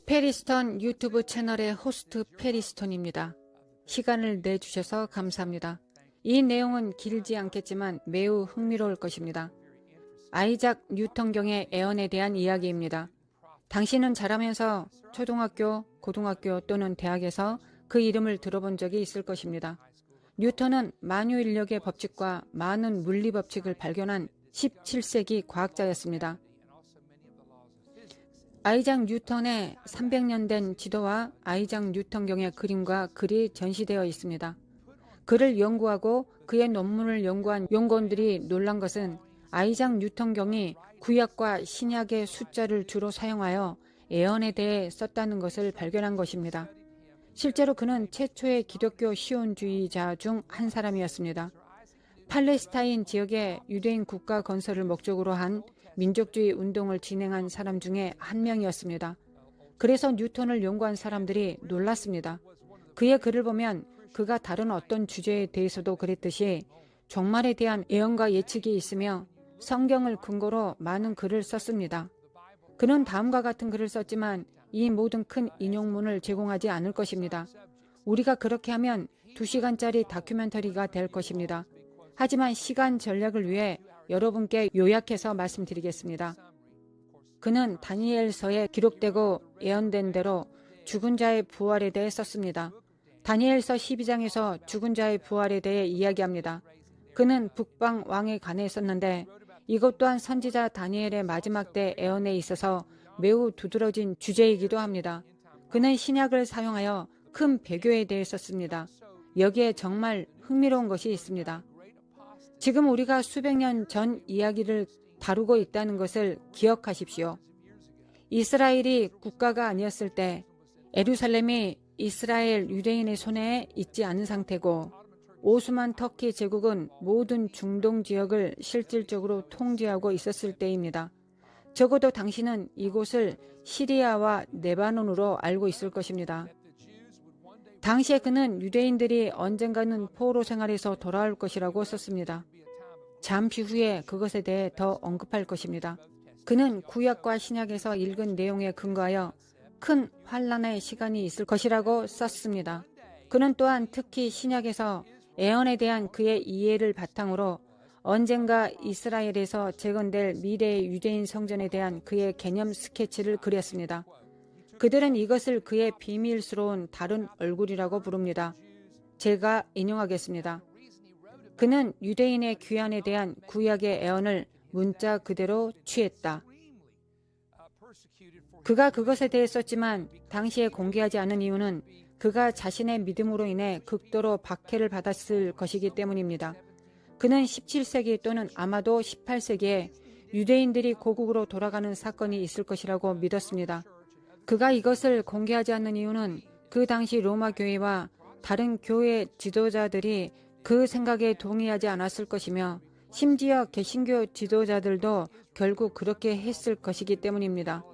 페리스톤 유튜브 채널의 호스트 페리스톤입니다. 시간을 내주셔서 감사합니다. 이 내용은 길지 않겠지만 매우 흥미로울 것입니다. 아이작 뉴턴경의 애언에 대한 이야기입니다. 당신은 자라면서 초등학교, 고등학교 또는 대학에서 그 이름을 들어본 적이 있을 것입니다. 뉴턴은 만유인력의 법칙과 많은 물리 법칙을 발견한 17세기 과학자였습니다. 아이작 뉴턴의 300년 된 지도와 아이작 뉴턴경의 그림과 글이 전시되어 있습니다. 그를 연구하고 그의 논문을 연구한 연구원들이 놀란 것은 아이작 뉴턴경이 구약과 신약의 숫자를 주로 사용하여 애언에 대해 썼다는 것을 발견한 것입니다. 실제로 그는 최초의 기독교 시온주의자 중 한 사람이었습니다. 팔레스타인 지역의 유대인 국가 건설을 목적으로 한 민족주의 운동을 진행한 사람 중에 한 명이었습니다. 그래서 뉴턴을 연구한 사람들이 놀랐습니다. 그의 글을 보면 그가 다른 어떤 주제에 대해서도 그랬듯이 종말에 대한 예언과 예측이 있으며 성경을 근거로 많은 글을 썼습니다. 그는 다음과 같은 글을 썼지만 이 모든 큰 인용문을 제공하지 않을 것입니다. 우리가 그렇게 하면 2시간짜리 다큐멘터리가 될 것입니다. 하지만 시간 전략을 위해 여러분께 요약해서 말씀드리겠습니다. 그는 다니엘서에 기록되고 예언된 대로 죽은 자의 부활에 대해 썼습니다. 다니엘서 12장에서 죽은 자의 부활에 대해 이야기합니다. 그는 북방 왕에 관해 썼는데 이것 또한 선지자 다니엘의 마지막 때 예언에 있어서 매우 두드러진 주제이기도 합니다. 그는 신약을 사용하여 큰 배교에 대해 썼습니다. 여기에 정말 흥미로운 것이 있습니다. 지금 우리가 수백 년 전 이야기를 다루고 있다는 것을 기억하십시오. 이스라엘이 국가가 아니었을 때 예루살렘이 이스라엘 유대인의 손에 있지 않은 상태고 오스만 터키 제국은 모든 중동 지역을 실질적으로 통제하고 있었을 때입니다. 적어도 당신은 이곳을 시리아와 레바논으로 알고 있을 것입니다. 당시에 그는 유대인들이 언젠가는 포로 생활에서 돌아올 것이라고 썼습니다. 잠시 후에 그것에 대해 더 언급할 것입니다. 그는 구약과 신약에서 읽은 내용에 근거하여 큰 환란의 시간이 있을 것이라고 썼습니다. 그는 또한 특히 신약에서 예언에 대한 그의 이해를 바탕으로 언젠가 이스라엘에서 재건될 미래의 유대인 성전에 대한 그의 개념 스케치를 그렸습니다. 그들은 이것을 그의 비밀스러운 다른 얼굴이라고 부릅니다. 제가 인용하겠습니다. 그는 유대인의 귀환에 대한 구약의 예언을 문자 그대로 취했다. 그가 그것에 대해 썼지만 당시에 공개하지 않은 이유는 그가 자신의 믿음으로 인해 극도로 박해를 받았을 것이기 때문입니다. 그는 17세기 또는 아마도 18세기에 유대인들이 고국으로 돌아가는 사건이 있을 것이라고 믿었습니다. 그가 이것을 공개하지 않는 이유는 그 당시 로마 교회와 다른 교회 지도자들이 그 생각에 동의하지 않았을 것이며 심지어 개신교 지도자들도 결국 그렇게 했을 것이기 때문입니다.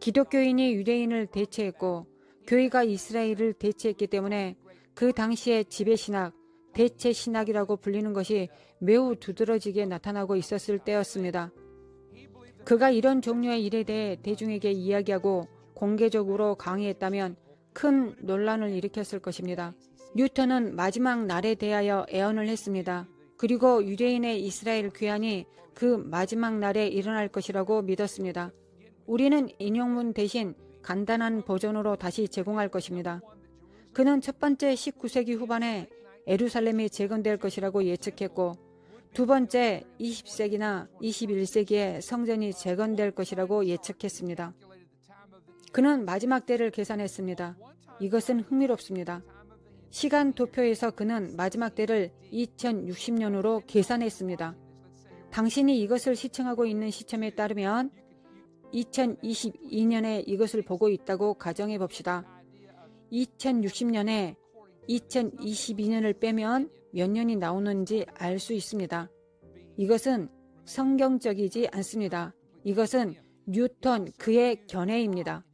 기독교인이 유대인을 대체했고 교회가 이스라엘을 대체했기 때문에 그 당시의 지배신학, 대체신학이라고 불리는 것이 매우 두드러지게 나타나고 있었을 때였습니다. 그가 이런 종류의 일에 대해 대중에게 이야기하고 공개적으로 강의했다면 큰 논란을 일으켰을 것입니다. 뉴턴은 마지막 날에 대하여 예언을 했습니다. 그리고 유대인의 이스라엘 귀환이 그 마지막 날에 일어날 것이라고 믿었습니다. 우리는 인용문 대신 간단한 버전으로 다시 제공할 것입니다. 그는 첫 번째 19세기 후반에 예루살렘이 재건될 것이라고 예측했고 두 번째 20세기나 21세기에 성전이 재건될 것이라고 예측했습니다. 그는 마지막 때를 계산했습니다. 이것은 흥미롭습니다. 시간 도표에서 그는 마지막 때를 2060년으로 계산했습니다. 당신이 이것을 시청하고 있는 시점에 따르면 2022년에 이것을 보고 있다고 가정해 봅시다. 2060년에 2022년을 빼면 몇 년이 나오는지 알 수 있습니다. 이것은 성경적이지 않습니다. 이것은 뉴턴 그의 견해입니다.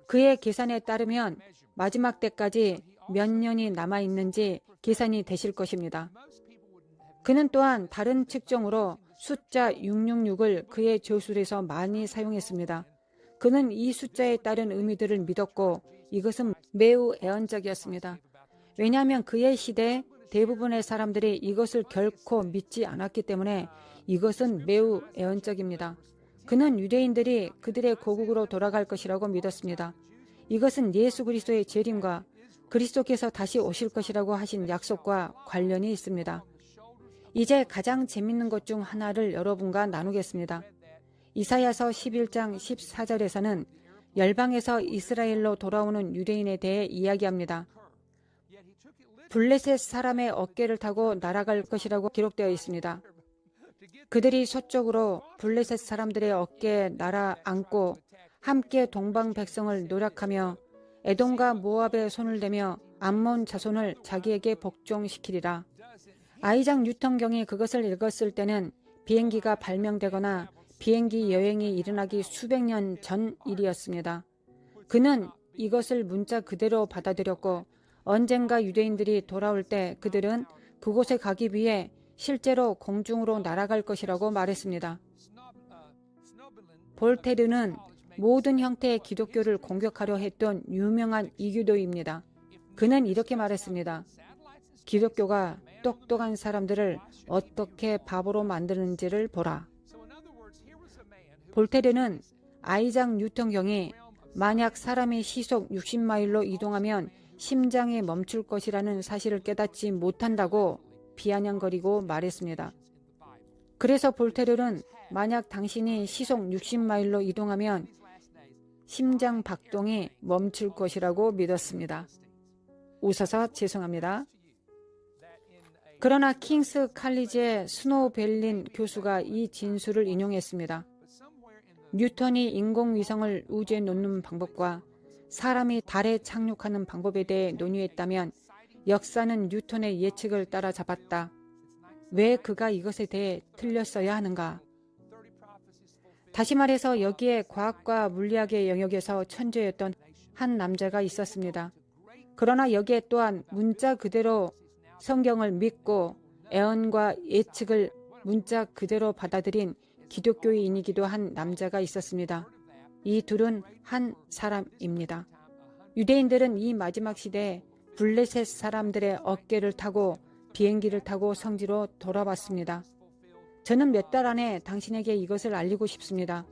그의 계산에 따르면 마지막 때까지 몇 년이 남아있는지 계산이 되실 것입니다. 그는 또한 다른 측정으로 숫자 666을 그의 저술에서 많이 사용했습니다. 그는 이 숫자에 따른 의미들을 믿었고 이것은 매우 애언적이었습니다. 왜냐하면 그의 시대 대부분의 사람들이 이것을 결코 믿지 않았기 때문에 이것은 매우 애언적입니다. 그는 유대인들이 그들의 고국으로 돌아갈 것이라고 믿었습니다. 이것은 예수 그리스도의 재림과 그리스도께서 다시 오실 것이라고 하신 약속과 관련이 있습니다. 이제 가장 재밌는 것 중 하나를 여러분과 나누겠습니다. 이사야서 11장 14절에서는 열방에서 이스라엘로 돌아오는 유대인에 대해 이야기합니다. 블레셋 사람의 어깨를 타고 날아갈 것이라고 기록되어 있습니다. 그들이 서쪽으로 블레셋 사람들의 어깨에 날아앉고 함께 동방 백성을 노력하며 에돔과 모압의 손을 대며 암몬 자손을 자기에게 복종시키리라. 아이작 뉴턴 경이 그것을 읽었을 때는 비행기가 발명되거나 비행기 여행이 일어나기 수백 년 전 일이었습니다. 그는 이것을 문자 그대로 받아들였고 언젠가 유대인들이 돌아올 때 그들은 그곳에 가기 위해 실제로 공중으로 날아갈 것이라고 말했습니다. 볼테르는 모든 형태의 기독교를 공격하려 했던 유명한 이교도입니다. 그는 이렇게 말했습니다. 기독교가 똑똑한 사람들을 어떻게 바보로 만드는지를 보라. 볼테르는 아이작 뉴턴 경이 만약 사람이 시속 60마일로 이동하면 심장이 멈출 것이라는 사실을 깨닫지 못한다고 비아냥거리고 말했습니다. 그래서 볼테르는 만약 당신이 시속 60마일로 이동하면 심장 박동이 멈출 것이라고 믿었습니다. 웃어서 죄송합니다. 그러나 킹스 칼리지의 스노벨린 교수가 이 진술을 인용했습니다. 뉴턴이 인공위성을 우주에 놓는 방법과 사람이 달에 착륙하는 방법에 대해 논의했다면 역사는 뉴턴의 예측을 따라잡았다. 왜 그가 이것에 대해 틀렸어야 하는가? 다시 말해서 여기에 과학과 물리학의 영역에서 천재였던 한 남자가 있었습니다. 그러나 여기에 또한 문자 그대로 성경을 믿고 애언과 예측을 문자 그대로 받아들인 기독교인이기도 한 남자가 있었습니다. 이 둘은 한 사람입니다. 유대인들은 이 마지막 시대에 블레셋 사람들의 어깨를 타고 비행기를 타고 성지로 돌아왔습니다. 저는 몇 달 안에 당신에게 이것을 알리고 싶습니다.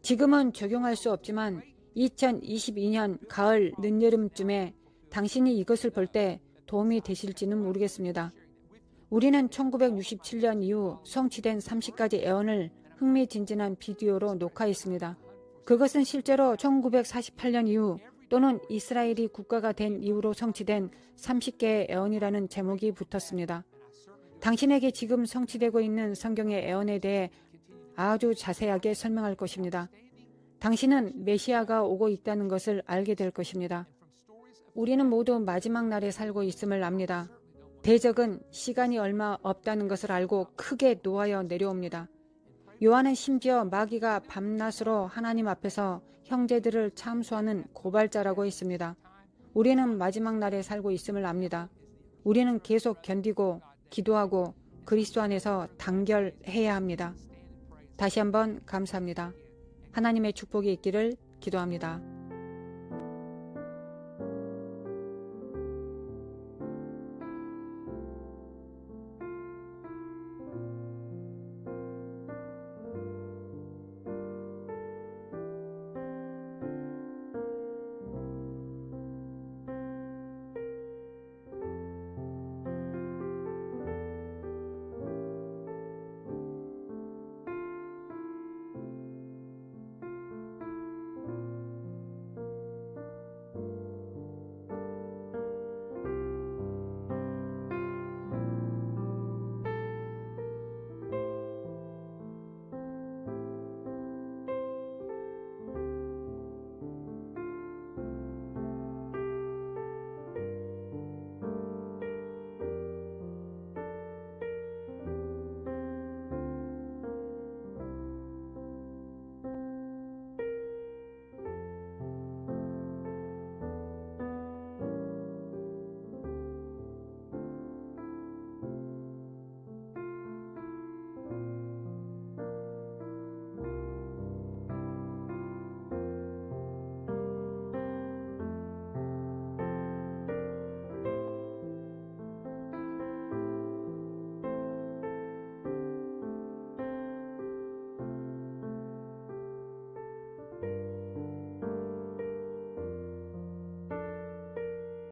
지금은 적용할 수 없지만 2022년 가을 늦여름쯤에 당신이 이것을 볼 때 도움이 되실지는 모르겠습니다. 우리는 1967년 이후 성취된 30가지 애언을 흥미진진한 비디오로 녹화했습니다. 그것은 실제로 1948년 이후 또는 이스라엘이 국가가 된 이후로 성취된 30개의 애언이라는 제목이 붙었습니다. 당신에게 지금 성취되고 있는 성경의 애언에 대해 아주 자세하게 설명할 것입니다. 당신은 메시아가 오고 있다는 것을 알게 될 것입니다. 우리는 모두 마지막 날에 살고 있음을 압니다. 대적은 시간이 얼마 없다는 것을 알고 크게 노하여 내려옵니다. 요한은 심지어 마귀가 밤낮으로 하나님 앞에서 형제들을 참수하는 고발자라고 했습니다. 우리는 마지막 날에 살고 있음을 압니다. 우리는 계속 견디고 기도하고 그리스도 안에서 단결해야 합니다. 다시 한번 감사합니다. 하나님의 축복이 있기를 기도합니다.